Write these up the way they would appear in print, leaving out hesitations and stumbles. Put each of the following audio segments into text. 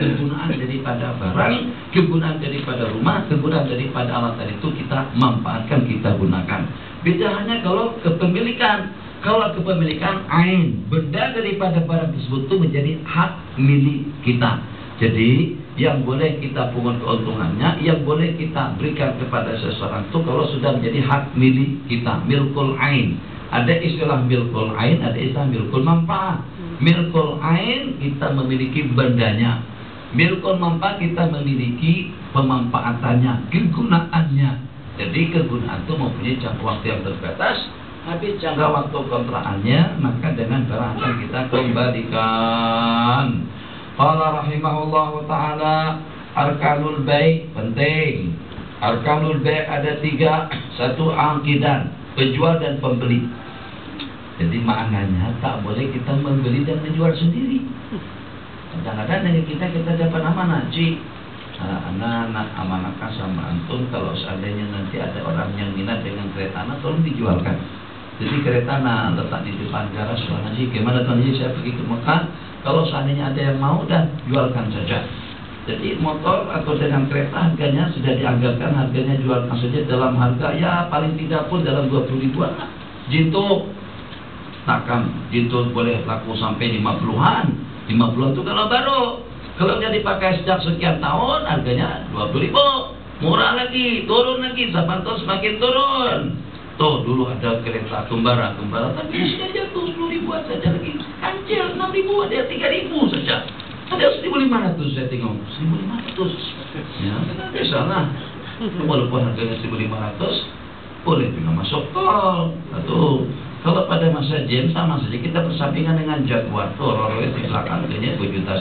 kegunaan daripada barang, kegunaan daripada rumah, kegunaan daripada alat tadi itu kita manfaatkan, kita gunakan. Beda hanya kalau kepemilikan. Kalau kepemilikan ain, benda daripada barang tersebut itu menjadi hak milik kita. Jadi yang boleh kita pungut keuntungannya, yang boleh kita berikan kepada seseorang itu kalau sudah menjadi hak milik kita, milkul ain. Ada istilah milkul ain, ada istilah milkul manfaat. Milkul ain kita memiliki bendanya. Milkul manfaat kita memiliki pemanfaatannya, kegunaannya. Jadi kegunaan itu mempunyai jangka waktu yang terbatas. Habis jangka waktu kontrakannya, maka dengan barang akan kita kembalikan. Qala rahimahullahu ta'ala, arkanul bai' penting. Arkanul bai' ada 3. 1 aqidan, penjual dan pembeli. Jadi maknanya tak boleh kita membeli dan menjual sendiri. Kadang-kadang dari kita dapat amanah, Ci. Anak-anak amanahkan sama antum, kalau seandainya nanti ada orang yang minat dengan kereta anak, tolong dijualkan. Jadi kereta anak letak di depan garasi Tuan Haji. Gimana Tuan Haji, saya pergi ke Mekah, kalau seandainya ada yang mau, dan jualkan saja. Jadi motor atau dengan kereta harganya sudah dianggarkan, harganya jualkan saja dalam harga ya paling tidak pun dalam 20 ribuan. Jinto takkan jinto boleh laku sampai 50-an. 50-an itu kalau baru. Kalau dia dipakai sejak sekian tahun, harganya 20 ribu. Murah lagi, turun lagi, saban tahun semakin turun. Tuh dulu ada kereta kembara tapi sudah jatuh 10 ribuan saja lagi. Kancil 6 ribu, ada 3 ribu saja. Ada 1.500 saya tengok, 1.500. Ya, biasalah. Walaupun harganya 1.500, boleh juga masuk tol. Atau kalau pada masa jam sama saja kita bersampingan dengan Jaguar. Tuh Rolls di belakang harganya 2 juta.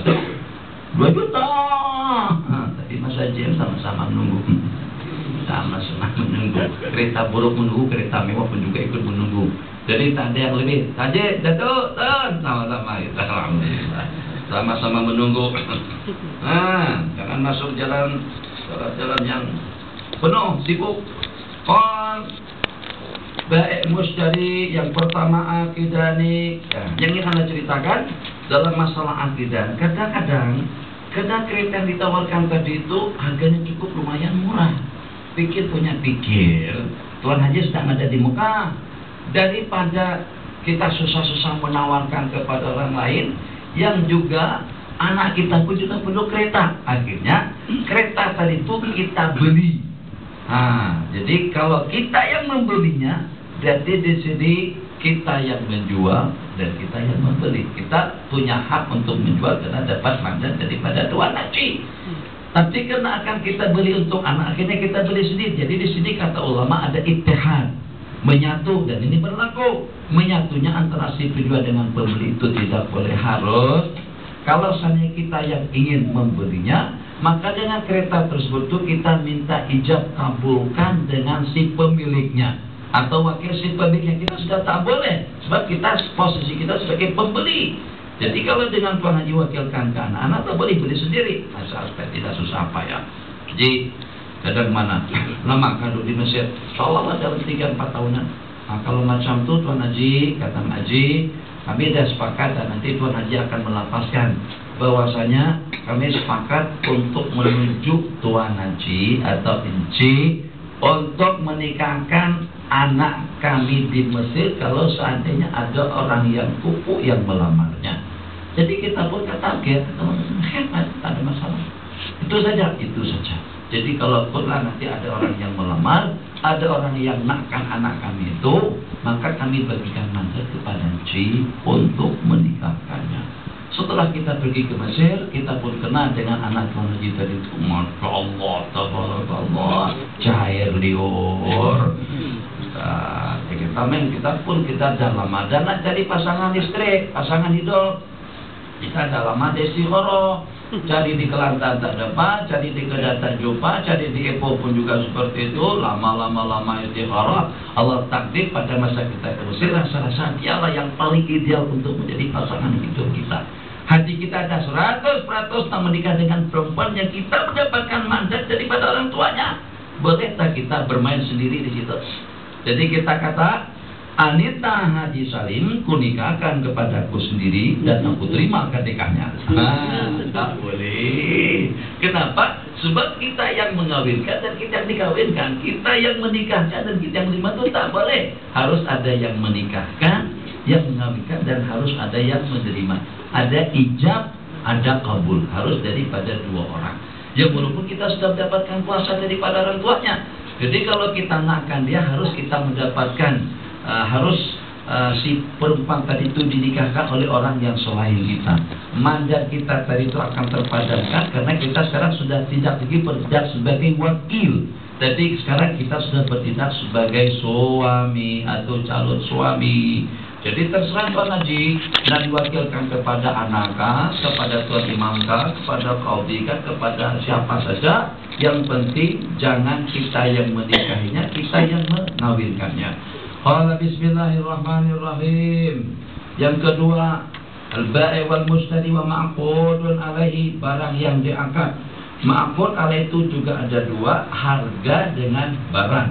2 juta. Nah, tapi masa jam sama-sama menunggu. Sama-sama menunggu. Kereta buruk menunggu, kereta mewah pun juga ikut menunggu. Jadi tak ada yang lebih. Saja jatuh, sama-sama kita alhamdulillah. Sama-sama menunggu. Nah, jangan masuk jalan yang penuh, sibuk. Baik musydari yang pertama akidah nih. Yang ingin anda ceritakan dalam masalah akidah. Kadang-kadang kereta yang ditawarkan tadi itu harganya cukup lumayan murah. Pikir Tuan Haji sedang ada di Mekah. Daripada kita susah-susah menawarkan kepada orang lain yang juga anak kita pun juga perlu kereta. Akhirnya kereta tadi itu kita beli. Nah, jadi kalau kita yang membelinya, berarti di sini kita yang menjual dan kita yang membeli. Kita punya hak untuk menjual karena dapat mandat daripada Tuan Haji. Tapi karena akan kita beli untuk anak, akhirnya kita beli sendiri. Jadi di sini kata ulama ada ittihad, menyatu, dan ini berlaku. Menyatunya antara si penjual dengan pembeli itu tidak boleh harus. Kalau seandainya kita yang ingin membelinya, maka dengan kereta tersebut itu kita minta ijab kabulkan dengan si pemiliknya atau wakil si pemiliknya. Kita sudah tak boleh, sebab kita posisi kita sebagai pembeli. Jadi kalau dengan Tuan Haji wakilkan ke anak-anak, tak boleh beli sendiri. Asal tidak susah apa ya. Jadi kadang mana lama kadang di Mesir, insyaAllah dalam 3-4 tahunan. Nah, kalau macam tu Tuan Haji, kata Haji, kami dah sepakat dan nanti Tuan Haji akan melapaskan bahwasanya kami sepakat untuk menunjuk Tuan Haji atau Inci untuk menikahkan anak kami di Mesir kalau seandainya ada orang yang kupu yang melamarnya. Jadi kita pun target, hebat, tak ada masalah. Itu saja. Jadi kalau pernah nanti ada orang yang melamar, ada orang yang nakkan anak kami itu, maka kami bagikan mandat kepada Ci untuk menikahkannya. Setelah kita pergi ke Mesir, kita pun kenal dengan anak Tuan Haji tadi itu. Masya Allah, tabarakallah, cair liur. Kita pun dah lama dan nak cari pasangan istri, pasangan hidup. Kita dah lama desi horo, cari di Kelantan tak dapat, cari di Kedah tak jumpa, cari di Epo pun juga seperti itu. Lama istighara, Allah takdir pada masa kita ke Mesir, rasa-rasa dialah yang paling ideal untuk menjadi pasangan hidup kita. Hati kita ada 100% tak menikah dengan perempuan yang kita mendapatkan mandat daripada orang tuanya. Boleh tak kita bermain sendiri di situ? Jadi kita kata Anita Haji Salim, kunikahkan kepadaku sendiri dan aku terima nikahnya. Tak boleh. Kenapa? Sebab kita yang mengawinkan dan kita yang dikawinkan, kita yang menikahkan dan kita yang menerima, itu tak boleh. Harus ada yang menikahkan, yang mengawinkan, dan harus ada yang menerima. Ada ijab, ada kabul, harus daripada dua orang. Ya walaupun kita sudah mendapatkan kuasa daripada orang tuanya. Jadi kalau kita nakkan dia, harus kita mendapatkan si perempuan tadi itu dinikahkan oleh orang yang selain kita. Mandat kita tadi itu akan terpadamkan karena kita sekarang sudah tidak lagi bertindak sebagai wakil. Jadi sekarang kita sudah bertindak sebagai suami atau calon suami. Jadi terserah Tuan Haji, dan diwakilkan kepada anakah, kepada Tuan Imamkah, kepada Qaudikah, kepada siapa saja. Yang penting jangan kita yang menikahinya, kita yang mengawinkannya. Qala bismillahirrahmanirrahim. Yang kedua, al-ba'i wal mustari wa ma'qudun alaihi, barang yang diangkat. Ma'qud alaihi itu juga ada dua, harga dengan barang.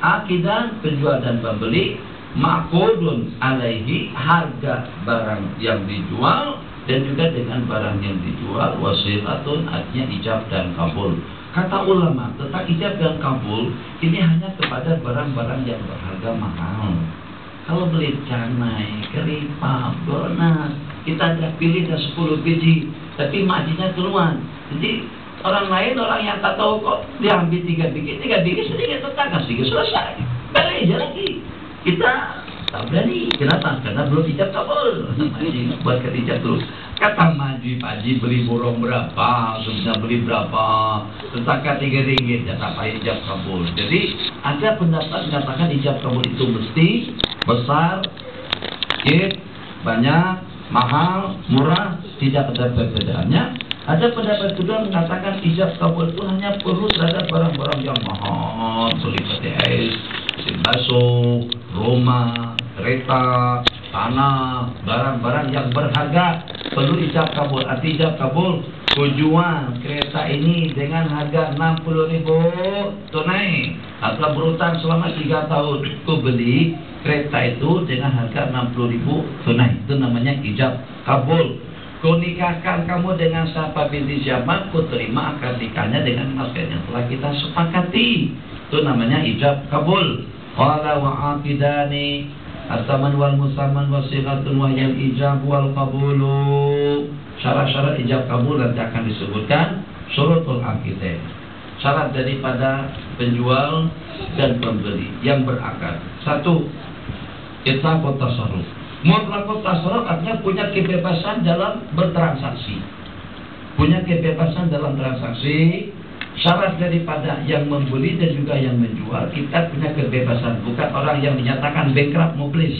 Akidan, penjual dan pembeli. Ma'qudun alaihi, harga barang yang dijual dan juga dengan barang yang dijual. Wasilatun, artinya ijab dan kabul. Kata ulama tentang ijab dan kabul ini hanya kepada barang-barang yang berharga mahal. Kalau beli canai, keripap, donat, kita ada pilih dah 10 biji, tapi majinya keluar. Jadi orang lain, orang yang tak tahu kok dia ambil 3 biji sedikit tetangga sedikit selesai. Balik aja lagi. Kita tak berani. Kenapa? Karena belum ijab kabul. Maji buat ijab terus. Kata maji, Pak Haji beli borong berapa, sudah beli berapa, tetangga 3 ringgit, ya tak payah ijab kabul. Jadi ada pendapat mengatakan ijab kabul itu mesti besar, sedikit, banyak, mahal, murah, tidak ada perbedaannya. Ada pendapat kedua mengatakan ijab kabul itu hanya perlu terhadap barang-barang yang mahal, seperti es, mesin basuh, rumah, kereta, tanah, barang-barang yang berharga perlu ijab kabul. Arti ijab kabul, ku jual kereta ini dengan harga 60.000 tunai atau berutang selama 3 tahun. Ku beli kereta itu dengan harga 60.000 tunai. Itu namanya ijab kabul. Ku nikahkan kamu dengan siapa binti siapa, ku terima akad nikahnya dengan mas yang telah kita sepakati. Itu namanya ijab kabul. Qala wa aqidani as-saman wal musamman wasilatun wa yal ijab wal qabulu. Syarat-syarat ijab kabul nanti akan disebutkan syurutul aqidah. Syarat daripada penjual dan pembeli yang berakad. 1. Itlaqut tasarruf. Mutlaqut tasarruf artinya punya kebebasan dalam bertransaksi. Punya kebebasan dalam transaksi. Syarat daripada yang membeli dan juga yang menjual, kita punya kebebasan. Bukan orang yang dinyatakan bankrupt, muflis.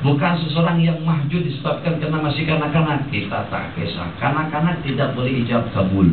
Bukan seseorang yang mahjud disebabkan karena masih kanak-kanak. Kita tak kisah. Kanak-kanak tidak boleh ijab kabul.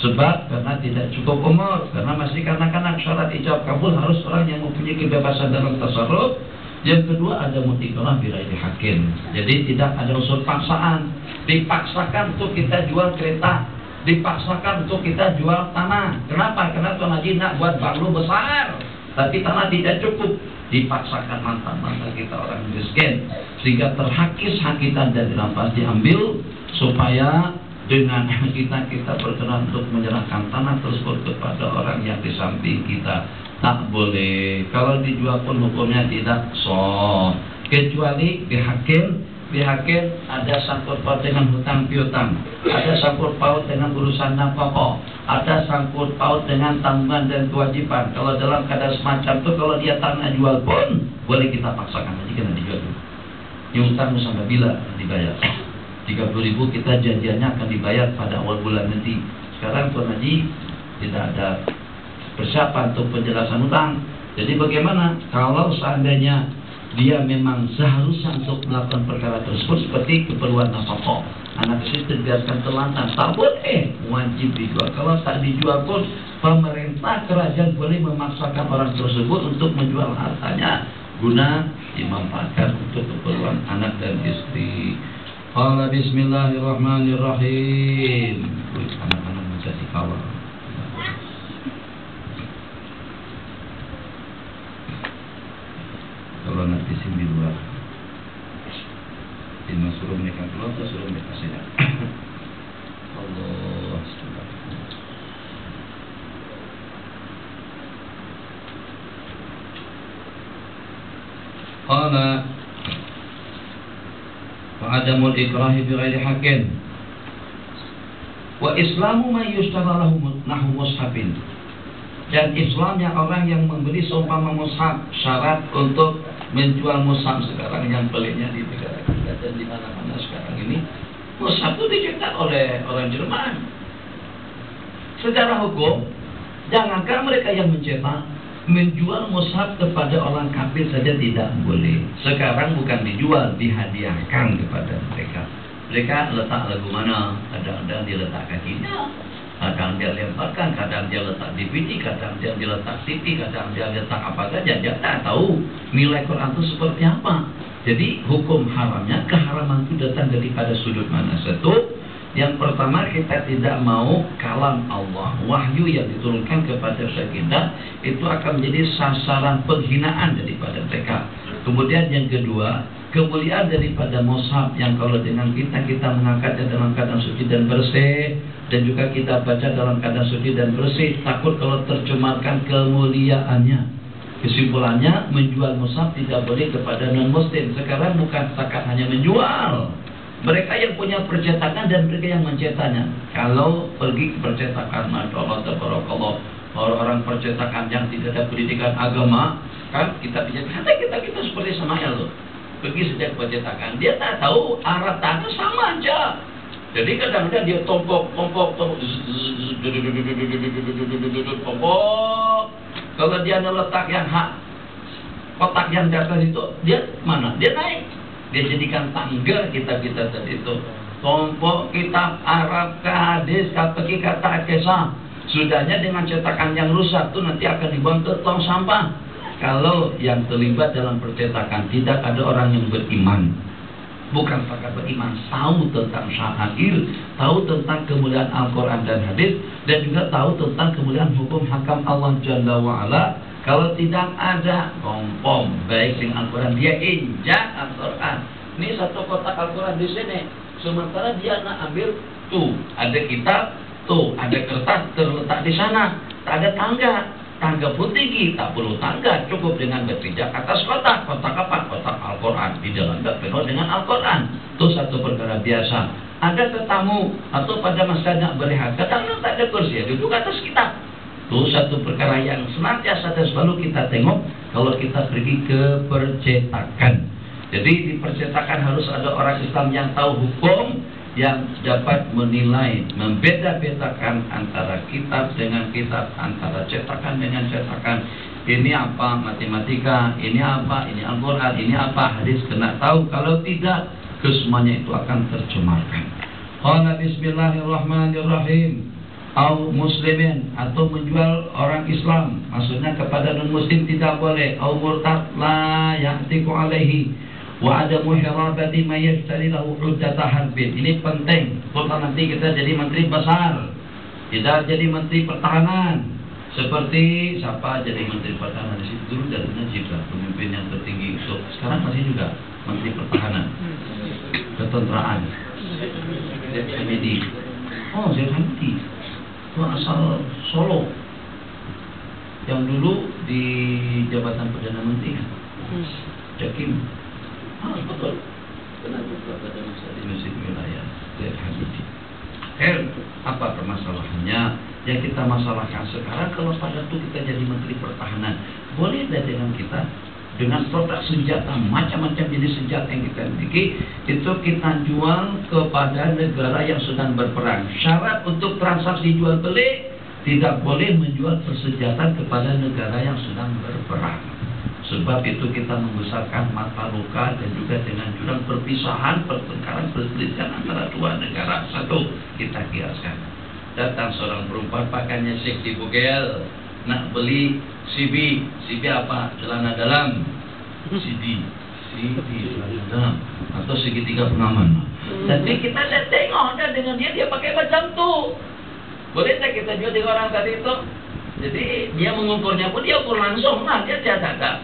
Sebab karena tidak cukup umur, karena masih kanak-kanak. Syarat ijab kabul harus orang yang mempunyai kebebasan dalam tasarruf. Yang kedua ada mutiqanah biraidi hakim. Jadi tidak ada unsur paksaan. Dipaksakan untuk kita jual kereta, dipaksakan untuk kita jual tanah. Kenapa? Karena Tuan Haji nak buat banglo besar, tapi tanah tidak cukup. Dipaksakan mantan-mantan kita orang miskin, sehingga terhakis hak kita dan dirampas diambil, supaya dengan kita berkenan untuk menyerahkan tanah tersebut kepada orang yang di samping kita. Tak boleh. Kalau dijual pun hukumnya tidak sah, kecuali dihakim. Dihakim ada sangkut paut dengan hutang piutang, ada sangkut paut dengan urusan nafkah, ada sangkut paut dengan tanggungan dan kewajiban. Kalau dalam keadaan semacam itu, kalau dia tanah jual pun boleh kita paksakan, jadi kena dijual dulu. Yang hutang sampai bila dibayar? 30.000 kita janjiannya akan dibayar pada awal bulan nanti. Sekarang Tuan Haji tidak ada persiapan untuk penjelasan hutang. Jadi bagaimana kalau seandainya dia memang seharusnya untuk melakukan perkara tersebut seperti keperluan nafkah, anak istri terbiarkan telantar, tak boleh, wajib dijual. Kalau tak dijual pun pemerintah kerajaan boleh memaksakan orang tersebut untuk menjual hartanya guna dimanfaatkan untuk keperluan anak dan istri. Qala bismillahirrahmanirrahim. Anak-anak menjadi kawal. Kalau Qala wa adamul ikrahi bi ghairi haqqin wa islamu man yushtara lahu nahu mushafin. Dan Islamnya orang yang membeli seumpama mushaf, syarat untuk menjual mushaf sekarang yang peliknya di negara kita dan di mana-mana sekarang ini, mushaf itu dicetak oleh orang Jerman. Secara hukum, jangankan mereka yang mencetak, menjual mushaf kepada orang kafir saja tidak boleh. Sekarang bukan dijual, dihadiahkan kepada mereka. Mereka letak lagu mana, kadang-kadang dia letak kakinya, kadang dia lemparkan, kadang dia letak DVD, kadang dia letak CD, kadang dia letak apa saja. Dia tak tahu nilai Quran itu seperti apa. Jadi hukum haramnya, keharaman itu datang daripada sudut mana? Satu, yang pertama kita tidak mau kalam Allah, wahyu yang diturunkan kepada kita itu akan menjadi sasaran penghinaan daripada mereka. Kemudian yang kedua, kemuliaan daripada mushaf yang kalau dengan kita mengangkatnya dalam keadaan suci dan bersih, dan juga kita baca dalam keadaan suci dan bersih, takut kalau tercemarkan kemuliaannya. Kesimpulannya, menjual mushaf tidak boleh kepada non-muslim. Sekarang bukan setakat hanya menjual, mereka yang punya percetakan dan mereka yang mencetaknya. Kalau pergi ke percetakan, Masya Allah, tabarakallah, orang-orang percetakan yang tidak ada pendidikan agama, kan kita seperti Samael loh. Pergi sejak percetakan, dia tak tahu arah tanah sama aja. Jadi kadang-kadang dia tompok. Kalau dia ada letak yang hak, kotak yang di atas itu, dia mana? Dia naik. Dia jadikan tangga kita tadi itu. Tompok kitab Arab ke hadis, pergi kata kisah. Sudahnya dengan cetakan yang rusak itu nanti akan dibuang ke tong sampah. Kalau yang terlibat dalam percetakan tidak ada orang yang beriman, bukan setakat beriman, tahu tentang syair, tahu tentang kemuliaan Al-Quran dan hadis, dan juga tahu tentang kemuliaan hukum hakam Allah Jalla wa'ala. Kalau tidak ada kompom baik dengan Al-Quran, dia injak Al-Quran. Ini satu kotak Al-Quran di sini, sementara dia nak ambil tuh ada kitab, tuh ada kertas terletak di sana, tak ada tangga. Tangga pun tinggi, tak perlu tangga, cukup dengan berpijak atas kotak. Kotak apa? Kotak Al-Quran. Di dalamnya penuh dengan Al-Quran. Itu satu perkara biasa. Ada tetamu atau pada masanya berehat, kadang-kadang tak ada kursi, duduk atas kitab. Itu satu perkara yang senantiasa dan selalu kita tengok kalau kita pergi ke percetakan. Jadi di percetakan harus ada orang Islam yang tahu hukum, yang dapat menilai, membeda-bedakan antara kitab dengan kitab, antara cetakan dengan cetakan. Ini apa matematika, ini apa, ini Al-Quran, ini apa hadis, kena tahu. Kalau tidak, kesemuanya itu akan tercemarkan. Qala bismillahirrahmanirrahim. Au muslimin, atau menjual orang Islam, maksudnya kepada non-muslim tidak boleh. Au murtad la ya'tiku alaihi wa ada muhirabati mayashtari lahu uddata harbin. Ini penting kalau nanti kita jadi menteri besar, kita jadi menteri pertahanan. Seperti siapa jadi menteri pertahanan di situ dulu, dan juga pemimpin yang tertinggi. So, sekarang masih juga menteri pertahanan, ketenteraan, Zaid Hamidi. Oh, Zaid Hamidi itu asal Solo, yang dulu di jabatan Perdana Menteri kan, Jakim. Betul. Kenapa pada masa di masjid wilayah Zaid Hamidi? Apa permasalahannya? Yang kita masalahkan sekarang, kalau pada itu kita jadi menteri pertahanan, boleh tidak dengan kita dengan produk senjata, macam-macam jenis senjata yang kita miliki, itu kita jual kepada negara yang sedang berperang. Syarat untuk transaksi jual beli, tidak boleh menjual persenjataan kepada negara yang sedang berperang. Sebab itu kita membesarkan mata luka dan juga dengan jurang perpisahan, pertengkaran, perselisihan antara dua negara. Satu, kita kiaskan. Datang seorang perempuan pakaiannya seksi bugel, nak beli CB. CB apa? Celana dalam. CD celana dalam atau segitiga pengaman. Jadi kita tengok dengan dia pakai macam tu. Boleh tak kita jual dengan orang tadi itu? Jadi dia mengukurnya pun dia ukur langsung, nah dia tidak ada.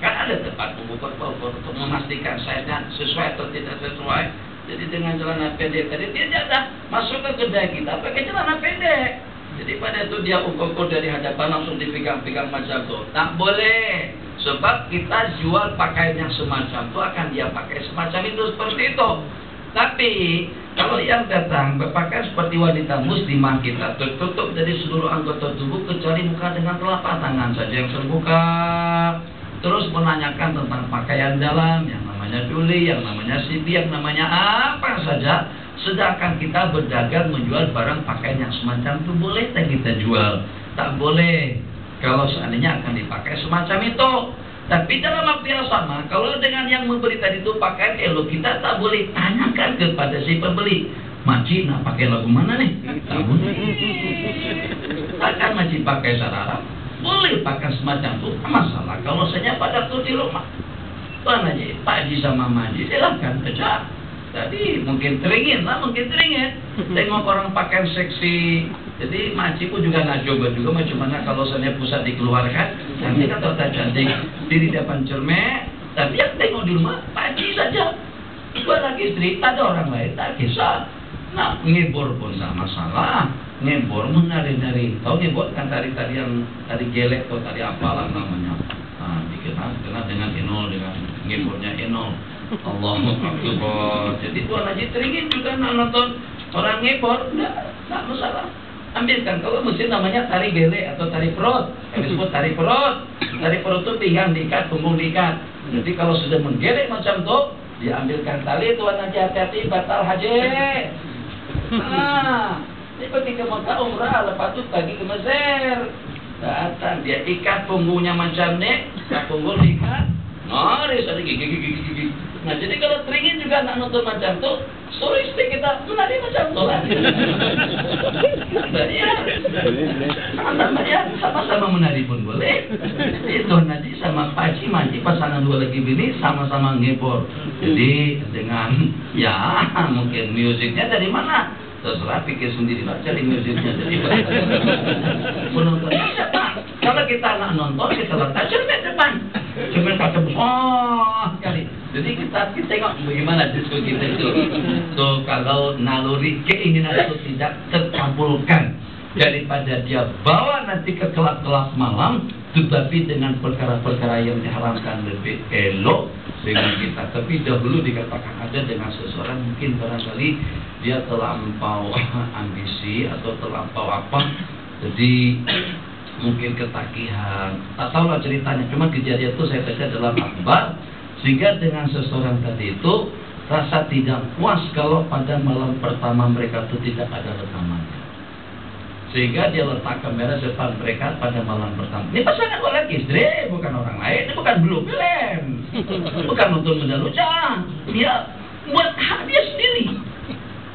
Kan ada tempat mengukur untuk memastikan sayapnya sesuai atau tidak sesuai. Jadi dengan celana pendek tadi dia tidak masuk ke kedai kita pakai celana pendek. Jadi pada itu dia ukur dari hadapan langsung dipegang-pegang macam itu. Tak boleh. Sebab kita jual pakaian yang semacam itu akan dia pakai semacam itu seperti itu. Tapi kalau yang datang berpakaian seperti wanita muslimah, kita tertutup dari seluruh anggota tubuh kecuali muka dengan telapak tangan saja yang terbuka. Terus menanyakan tentang pakaian dalam, yang namanya duli, yang namanya sidi, yang namanya apa saja. Sedangkan kita berdagang menjual barang pakaian yang semacam itu boleh tak kita jual? Tak boleh. Kalau seandainya akan dipakai semacam itu. Tapi dalam waktu yang sama, kalau dengan yang memberi tadi itu pakaian elok, kita tak boleh tanyakan kepada si pembeli, Maci nak pakai lagu mana nih? Tak boleh. Takkan Maci pakai sarara? Boleh pakai semacam itu. Masalah kalau saya pada tuh di rumah. Tuan aja, Pak Haji sama Maji, silahkan aja. Tadi mungkin teringin lah, mungkin teringin. Tengok orang pakaian seksi. Jadi Maci pun juga nak coba juga macam mana kalau saya pusat dikeluarkan. Nanti kan tak cantik diri depan cermek. Tapi yang tengok di rumah Pak Haji saja. Dua lagi istri, tak ada orang lain, tak kisah. Nah, ngibur pun tak masalah. Ngibur menari-nari. Tahu ngibur kan tari yang tari gelek atau tari apalah namanya. Nah, dikenal dengan enol, dengan ngiburnya enol. Allahu Akbar. Jadi Tuan Haji teringin juga nak nonton orang ngibur, tak masalah. Ambilkan, kalau mesin namanya tari gele atau tari perut. Kami sebut tari perut. Tari perut itu pinggang diikat, punggung diikat. Jadi kalau sudah menggelek macam itu, diambilkan tali, Tuan Haji hati-hati batal haji. Nah, ini pergi ke Mekah umrah, lepas itu pergi ke Mesir. Datang, dia ikat punggungnya macam ni, punggung diikat. Naris ada gigi. Nah, jadi kalau teringin juga nak nonton macam tu, suruh istri kita menari macam tu lah. Ya, sama-sama menari pun boleh. Itu nanti sama Pak Haji Maji pasangan dua lagi bini sama-sama ngibur. Jadi dengan ya mungkin musiknya dari mana? Terserah pikir sendiri lah cari musiknya dari mana. Penontonnya siapa? Kalau kita nak nonton kita letak cermin depan. Cermin kaca besar sekali. Jadi kita tengok bagaimana disco kita itu. So kalau naluri keinginan itu tidak terkabulkan, daripada dia bawa nanti ke kelab-kelab malam, tetapi dengan perkara-perkara yang diharamkan lebih elok dengan kita. Tapi dahulu dikatakan ada dengan seseorang mungkin barangkali dia terlampau ambisi atau terlampau apa, jadi mungkin ketagihan. Tak tahulah ceritanya, cuma kejadian itu saya baca dalam akhbar. Sehingga dengan seseorang tadi itu rasa tidak puas kalau pada malam pertama mereka itu tidak ada rekamannya. Sehingga dia letak kamera depan mereka pada malam pertama. Ini pasangan orang istri, bukan orang lain. Ini bukan blue film, bukan nonton mendaluca. Dia buat hak dia sendiri.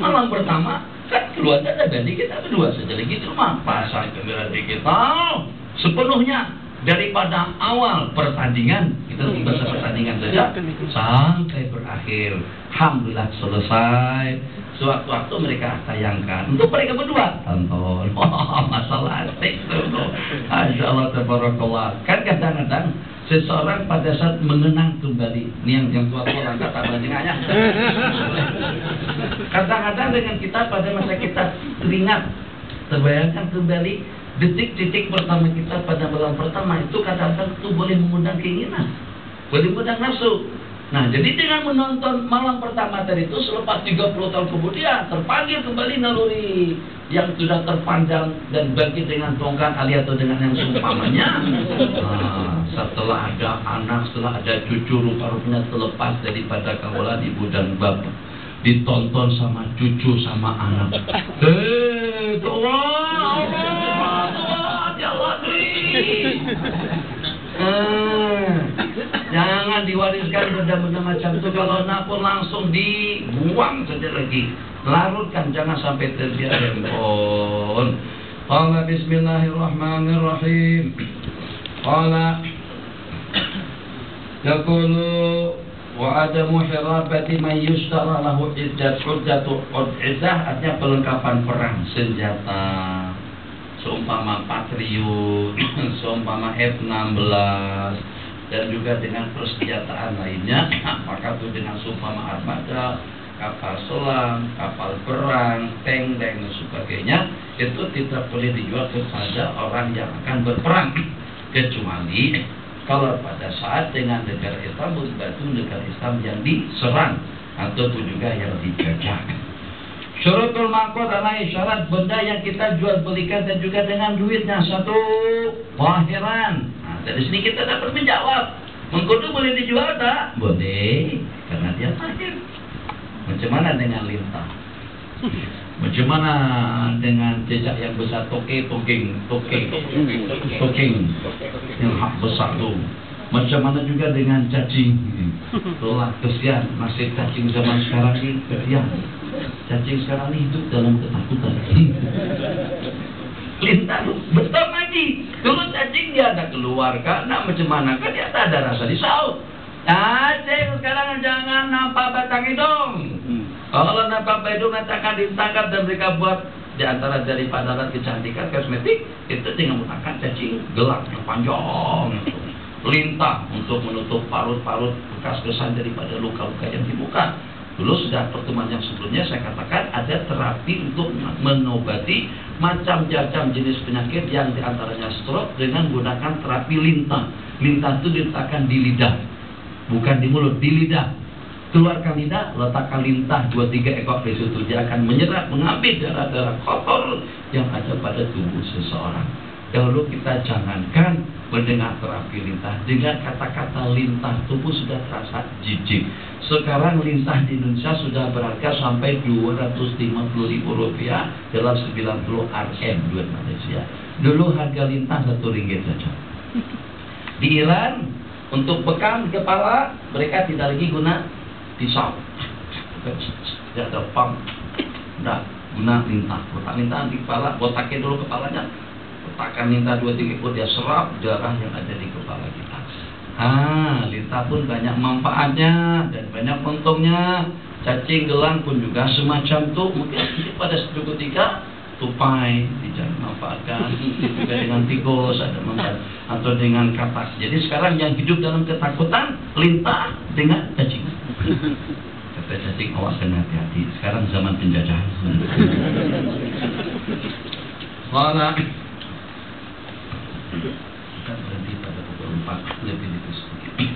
Malam pertama kan keluarga ada banding kita berdua saja lagi di rumah. Pasang kamera digital sepenuhnya. Daripada awal pertandingan, kita bahasa pertandingan saja, sampai berakhir. Alhamdulillah selesai. Sewaktu-waktu mereka tayangkan untuk mereka berdua tonton. Masalah asik tuh. Masya Allah tabarakallah. Kan kadang-kadang seseorang pada saat mengenang kembali, ini yang tua-tua angkat tangan tengahnya. Kadang-kadang dengan kita pada masa kita teringat, terbayangkan kembali detik-detik pertama kita pada malam pertama itu kadang-kadang itu boleh mengundang keinginan, boleh mengundang nafsu. Nah, jadi dengan menonton malam pertama tadi itu selepas 30 tahun kemudian terpanggil kembali naluri yang sudah terpanjang dan bangkit dengan tongkat alias atau dengan yang seumpamanya. Nah, setelah ada anak, setelah ada cucu, rupa-rupanya terlepas daripada kawalan ibu dan bapak, ditonton sama cucu sama anak. Jangan diwariskan benda-benda macam itu. Kalau nak pun langsung dibuang saja lagi, larutkan, jangan sampai terbiar handphone. Qala bismillahirrahmanirrahim. Qala yaqulu wa adamu hirabati man yushtara lahu iddatu iddah, artinya perlengkapan perang, senjata seumpama Patriot, seumpama F-16 dan juga dengan persenjataan lainnya, maka itu dengan seumpama armada kapal selam, kapal perang, tank dan sebagainya, itu tidak boleh dijual kepada orang yang akan berperang, kecuali kalau pada saat dengan negara Islam membantu negara Islam yang diserang ataupun juga yang dijajah. Syurutul maqud adalah syarat benda yang kita jual belikan dan juga dengan duitnya. Satu, wahiran. Nah, dari sini kita dapat menjawab, mengkudu boleh dijual tak? Boleh, karena dia mahir. Macam mana dengan lintah? Macam mana dengan jejak yang besar, tokeng yang hak besar tu? Macam mana juga dengan cacing? Itulah kesian, nasib cacing zaman sekarang ini kesian. Cacing sekarang ini hidup dalam ketakutan. Lintah tu betul lagi. Dulu cacing dia ada keluarga, nak macam mana kan dia tak ada rasa risau. Cacing sekarang jangan nampak batang hidung. Kalau nampak batang hidung nanti akan ditangkap dan mereka buat di antara daripada alat kecantikan kosmetik itu dengan menggunakan cacing gelap yang panjang. Lintah untuk menutup parut-parut bekas kesan daripada luka-luka yang di muka. Dulu sudah pertemuan yang sebelumnya saya katakan ada terapi untuk mengobati macam-macam jenis penyakit yang diantaranya stroke dengan menggunakan terapi lintah. Lintah itu diletakkan di lidah, bukan di mulut, di lidah. Keluarkan lidah, letakkan lintah 2-3 ekor di situ. Dia akan menyerap, mengambil darah-darah kotor yang ada pada tubuh seseorang. Dahulu kita jangankan mendengar terapi lintah, dengan kata-kata lintah tubuh sudah terasa jijik. Sekarang lintah di Indonesia sudah berharga sampai Rp250.000 dalam 90 Rm duit Malaysia. Dulu harga lintah RM1 saja. Di Iran untuk bekam kepala mereka tidak lagi guna pisau, tidak ada pump, tidak guna lintah. Letak lintah di kepala, botakin dulu kepalanya. Letakkan lintah 2-3 ekor, dia serap darah yang ada di kepala kita. Lintah pun banyak manfaatnya dan banyak untungnya. Cacing gelang pun juga semacam itu. Mungkin pada suatu ketika tupai dimanfaatkan juga dengan tikus ada manfaat, atau dengan katak. Jadi sekarang yang hidup dalam ketakutan lintah dengan cacing. Kata cacing, awas kena hati-hati. Sekarang zaman penjajahan. Mana? Kita berhenti pada pukul 4 lebih sedikit.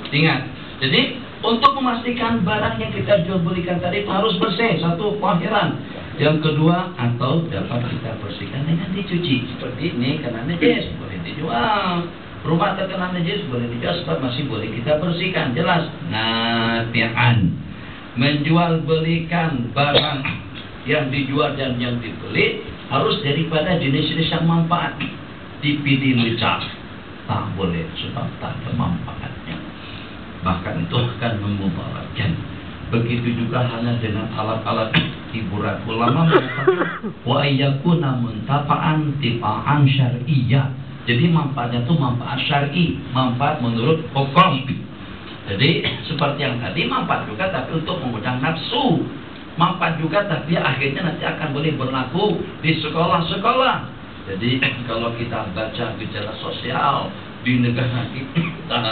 Ingat, jadi untuk memastikan barang yang kita jual belikan tadi itu harus bersih. Satu, wahiran. Yang kedua, atau dapat kita bersihkan dengan dicuci. Seperti ini, kena najis, boleh dijual. Rumah terkena najis, boleh dijual sebab masih boleh kita bersihkan. Jelas. Nafi'an. Menjual belikan barang yang dijual dan yang dibeli harus daripada jenis-jenis yang manfaat. Dipilih lecah, tak boleh sebab tak ada manfaatnya. Bahkan itu akan memudaratkan. Begitu juga hanya dengan alat-alat hiburan. Ulama mengatakan wa ayyakuna muntafa'an tifa'an syar'iyyah. Jadi manfaatnya itu manfaat syar'i, manfaat menurut hukum. Jadi seperti yang tadi, manfaat juga tapi untuk mengundang nafsu. Manfaat juga tapi akhirnya nanti akan boleh berlaku di sekolah-sekolah. Jadi kalau kita baca gejala sosial di negara kita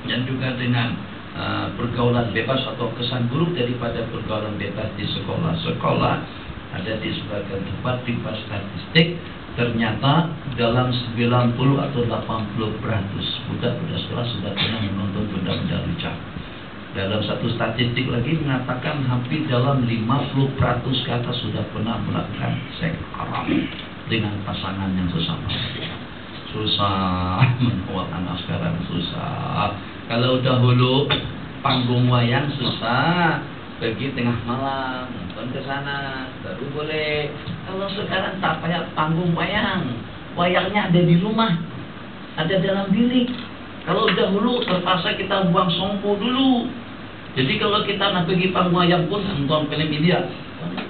dan juga dengan pergaulan bebas atau kesan buruk daripada pergaulan bebas di sekolah-sekolah, ada di sebagian tempat di statistik ternyata dalam 90 atau 80% budak-budak sekolah sudah pernah menonton benda-benda lucah. Dalam satu statistik lagi mengatakan hampir dalam 50% ke atas sudah pernah melakukan seks haram dengan pasangan yang sesama. Susah menguat anak sekarang, susah. Kalau dahulu panggung wayang susah, pergi tengah malam nonton ke sana baru boleh. Kalau sekarang tak payah panggung wayang, wayangnya ada di rumah, ada dalam bilik. Kalau dahulu terpaksa kita buang sompo dulu. Jadi kalau kita nak pergi panggung wayang pun nonton film India,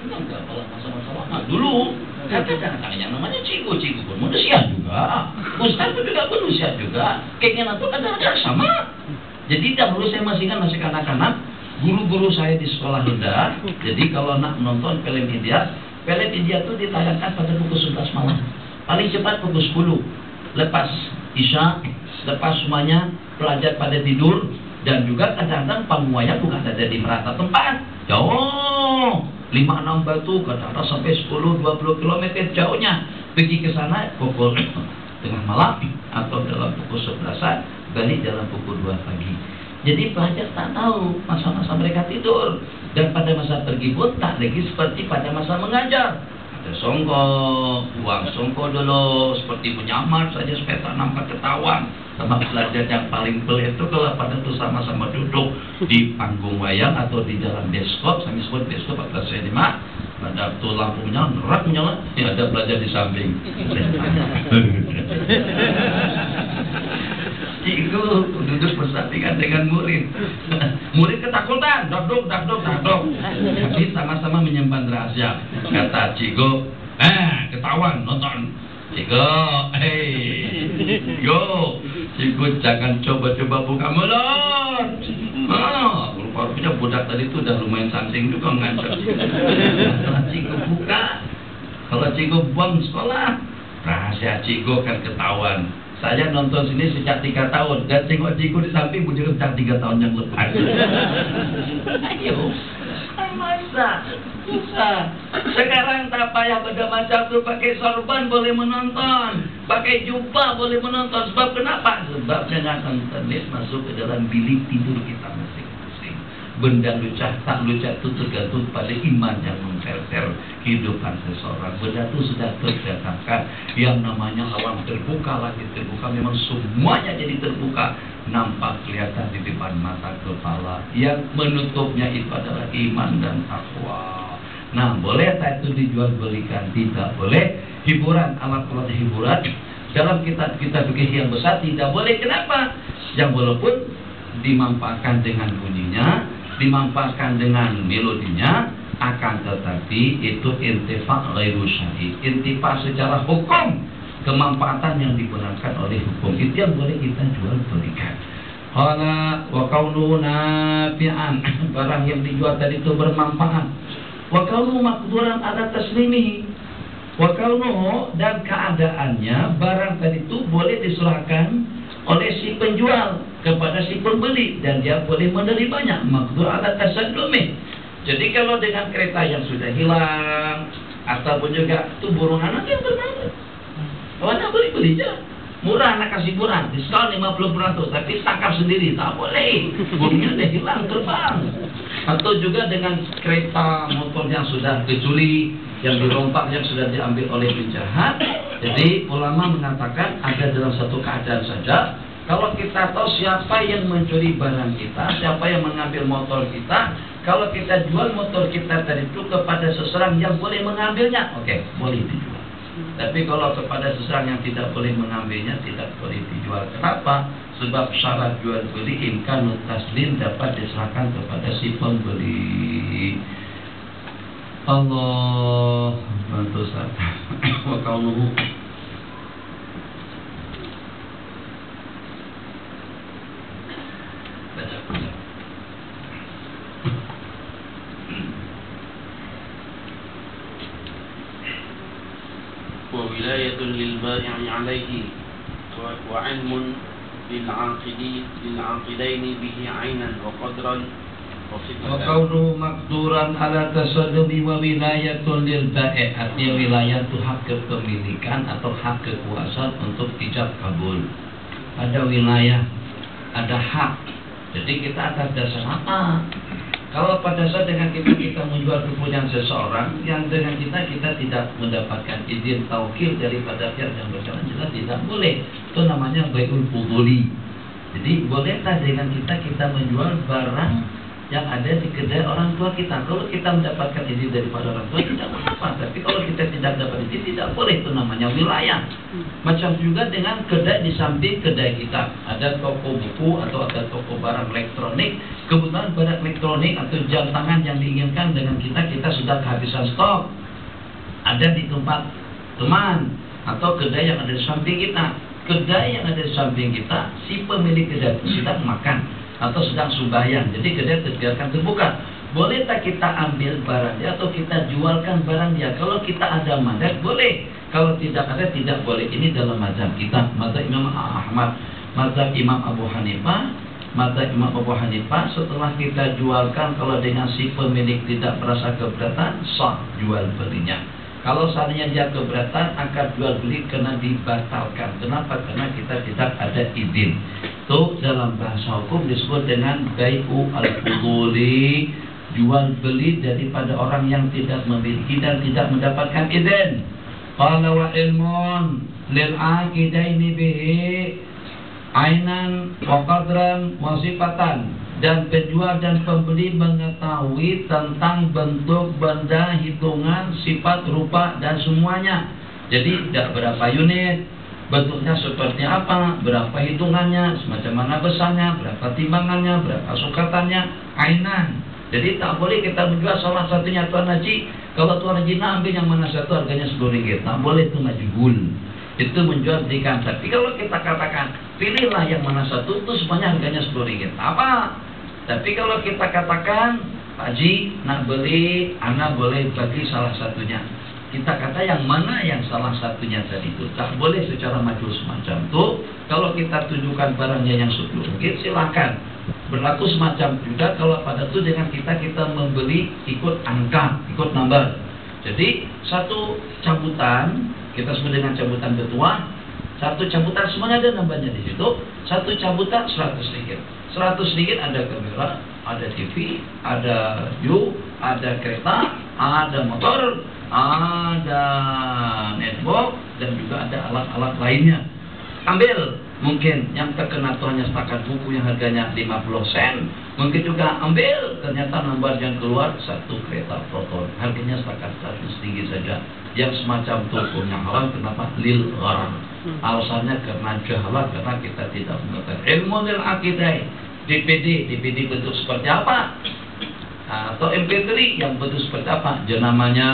enggak kalau masalah dulu. Kadang-kadang yang namanya cikgu pun manusia juga, ustaz pun juga manusia juga, keinginan itu kadang-kadang sama. Jadi dahulu saya masih kanak-kanak, guru-guru saya di sekolah rendah. Jadi kalau nak menonton film India itu ditayangkan pada pukul 11 malam, paling cepat pukul 10. Lepas Isya, lepas semuanya pelajar pada tidur, Dan juga kadang-kadang penguaya bukan ada di merata tempat, jauh 5-6 batu, kadang-kadang sampai 10-20 km jauhnya. Pergi ke sana pukul tengah malam atau dalam pukul 11-an, balik dalam pukul 2 pagi. Jadi pelajar tak tahu masa-masa mereka tidur. Dan pada masa pergi pun tak lagi seperti pada masa mengajar. Ada songko, buang songko dulu, seperti menyamar saja supaya tak nampak ketahuan. Sama pelajar yang paling pelit itu kalau pada itu sama-sama duduk di panggung wayang atau di dalam bioskop, kami sebut bioskop atau sinema, pada tuh lampu menyala, ya ada pelajar di samping. Cikgu duduk bersampingan dengan murid. Murid ketakutan, dakdok. Tapi sama-sama menyimpan rahasia. Kata cikgu, ketahuan nonton. Cikgu, cikgu jangan coba-coba buka mulut. Rupanya budak tadi itu udah lumayan sansing juga ngancam. Kalau cikgu buka, kalau cikgu buang sekolah, rahasia cikgu akan ketahuan. Saya nonton sini sejak 3 tahun dan tengok cikgu di samping pun juga sejak 3 tahun yang lepas. Ayo, masa susah. Sekarang tak payah pada masa itu pakai sorban boleh menonton, pakai jubah boleh menonton. Sebab kenapa? Sebab dengan internet masuk ke dalam bilik tidur kita masing-masing. Benda lucah tak lucah itu tergantung pada iman yang memfilter kehidupan seseorang. Benda itu sudah terdatangkan yang namanya alam terbuka, langit terbuka, memang semuanya jadi terbuka, nampak kelihatan di depan mata kepala. Yang menutupnya itu adalah iman dan takwa. Nah, boleh tak itu dijual belikan? Tidak boleh. Hiburan, alat-alat hiburan dalam kitab-kitab fikih yang besar tidak boleh. Kenapa? Yang walaupun dimanfaatkan dengan bunyinya, dimanfaatkan dengan melodinya, akan tetapi itu intifa' ghairu syar'i, intifa' secara hukum, kemanfaatan yang digunakan oleh hukum, itu yang boleh kita jual belikan. Qala wa qawlu nafi'an, barang yang dijual tadi itu bermanfaat. Wa qawlu maqduran ala taslimihi, wa qawluhu, dan keadaannya barang tadi itu boleh diserahkan oleh si penjual kepada si pembeli dan dia boleh menerimanya, maqdur ala tasaddumi. Jadi kalau dengan kereta yang sudah hilang ataupun juga itu burung anak yang bernama, anak beli aja, murah, anak kasih murah, diskon 50%, tapi tangkap sendiri tak boleh, burungnya udah hilang terbang. Atau juga dengan kereta motor yang sudah dicuri, yang dirompak, yang sudah diambil oleh penjahat. Jadi ulama mengatakan ada dalam satu keadaan saja. Kalau kita tahu siapa yang mencuri barang kita, siapa yang mengambil motor kita, kalau kita jual motor kita tadi itu kepada seseorang yang boleh mengambilnya, oke, boleh dijual. Tapi kalau kepada seseorang yang tidak boleh mengambilnya, tidak boleh dijual. Kenapa? Sebab syarat jual beli imkanut taslim dapat diserahkan kepada si pembeli. Allah bantu saya. Wa kaunuhu وولاية للبائع عليه وعلم للعاقدين به عينا وقدرا وصفة. وقوله مقدورا على تصدق وولاية للبائع, artinya wilayah itu hak kepemilikan atau hak kekuasaan untuk ijab kabul. Ada wilayah, ada hak. Jadi kita atas dasar apa? Kalau pada saat dengan kita menjual kepunyaan seseorang yang dengan kita tidak mendapatkan izin taukil daripada pihak yang berjalan, jelas tidak boleh. Itu namanya bai'ul fuduli. Jadi bolehkah dengan kita menjual barang yang ada di kedai orang tua kita? Kalau kita mendapatkan izin daripada orang tua tidak mengapa. Tapi kalau kita tidak dapat izin tidak boleh. Itu namanya wilayah. Macam juga dengan kedai di samping kedai kita. Ada toko buku atau ada toko barang elektronik. Kebetulan barang elektronik atau jam tangan yang diinginkan dengan kita sudah kehabisan stok. Ada di tempat teman atau kedai yang ada di samping kita. Kedai yang ada di samping kita, si pemilik kedai sedang makan atau sedang sembahyang, jadi kedai terbiarkan terbuka. Boleh tak kita ambil barang dia atau kita jualkan barang dia? Kalau kita ada mazhab boleh, kalau tidak ada tidak boleh. Ini dalam mazhab kita, mazhab Imam Ahmad, mazhab Imam Abu Hanifah, mata Imam Abu Hanifah, setelah kita jualkan kalau dengan si pemilik tidak merasa keberatan, sah jual belinya. Kalau seandainya dia keberatan, akad jual beli kena dibatalkan. Kenapa? Karena kita tidak ada izin. Itu dalam bahasa hukum disebut dengan bai'u al-fuduli, jual beli daripada orang yang tidak memiliki dan tidak mendapatkan izin. Qala wa ilmun lil aqidaini bihi ainan wa qadran wa sifatan, dan penjual dan pembeli mengetahui tentang bentuk, benda, hitungan, sifat, rupa dan semuanya. Jadi tidak berapa unit, bentuknya seperti apa, berapa hitungannya, semacam mana besarnya, berapa timbangannya, berapa sukatannya, ainan. Jadi tak boleh kita menjual salah satunya. Tuan Haji, kalau Tuan Haji nak ambil yang mana satu harganya RM10, tak boleh, itu majhul. Itu menjual belikan. Tapi kalau kita katakan pilihlah yang mana satu, itu semuanya harganya RM10, apa? Tapi kalau kita katakan Pak Haji nak beli, anak boleh bagi salah satunya, kita kata yang mana yang salah satunya tadi itu, tak boleh secara majhul semacam itu. Kalau kita tunjukkan barangnya yang RM10, silakan. Berlaku semacam juga kalau pada itu dengan kita membeli ikut angka, ikut nomor. Jadi satu cabutan, kita sebut dengan cabutan ketua, satu cabutan semuanya ada nomornya di situ. Satu cabutan RM100. RM100 ada kamera, ada TV, ada view, ada kereta, ada motor, ada netbox, dan juga ada alat-alat lainnya. Ambil, mungkin yang terkena itu hanya setakat buku yang harganya 50 sen. Mungkin juga ambil, ternyata nomor yang keluar satu kereta proton, harganya setakat RM100 saja. Yang semacam itu hukumnya haram. Kenapa? Lil gharar. Alasannya karena jahalah, karena kita tidak mengetahui ilmu lil akidah. DVD bentuk seperti apa? Atau MP3 yang bentuk seperti apa? Jenamanya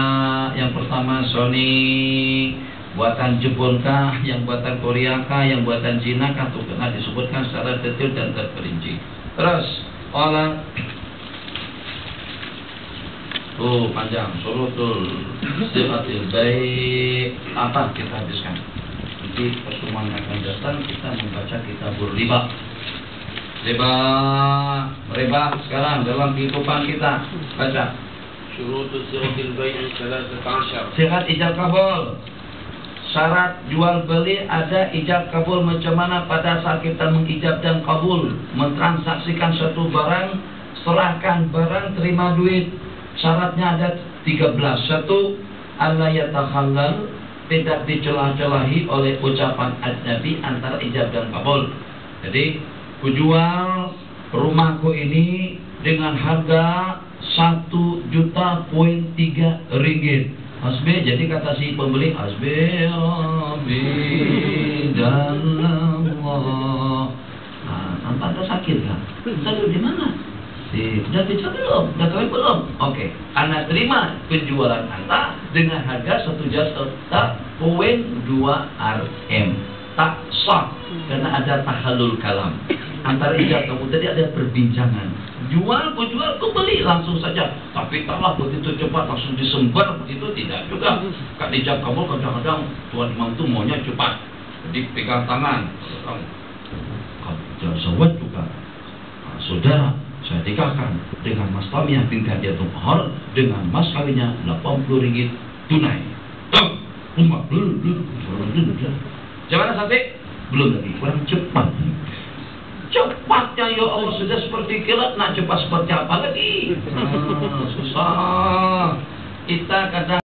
yang pertama Sony, buatan Jepun kah, yang buatan Korea kah, yang buatan Cina kah, itu kena disebutkan secara detail dan terperinci. Terus olah panjang surutul sifatil baik, apa kita habiskan. Nanti pertemuan akan datang kita membaca kitabul riba. Riba sekarang dalam kehidupan kita, baca. Syurutu sifatil baik 13. Sihat ijab kabul. Syarat jual beli ada ijab kabul. Macam mana pada saat kita mengijab dan kabul, mentransaksikan suatu barang, serahkan barang, terima duit. Syaratnya ada 13. Satu, alla yatakhallal, tidak dicelah-celahi oleh ucapan ajnabi antara ijab dan kabul. Jadi kujual rumahku ini dengan harga Rp1,3 juta. Hasbi, jadi kata si pembeli, hasbi Rabbi dan Allah. Tanpa ada sakit kan? Sakit di mana? Sudah bicara belum? Sudah kawin belum? Oke. Anda terima penjualan Anda dengan harga Rp1,2 Rm. Tak sah karena ada tahallul kalam antara ijab kamu tadi, ada perbincangan. Jual, beli langsung saja. Tapi taklah begitu cepat langsung disembar begitu, tidak juga. Kak ijab kamu kadang-kadang Tuan Imam itu maunya cepat, dipegang tangan. Kalau sawat juga, saudara, saya nikahkan dengan Mas Tamiah binti Hadiatul Mahar dengan mas kawinnya Rp80 tunai. Gimana sampai? Belum lagi, kurang cepat. Cepatnya ya Allah, sudah seperti kilat, nak cepat seperti apa lagi? Susah. Kita kadang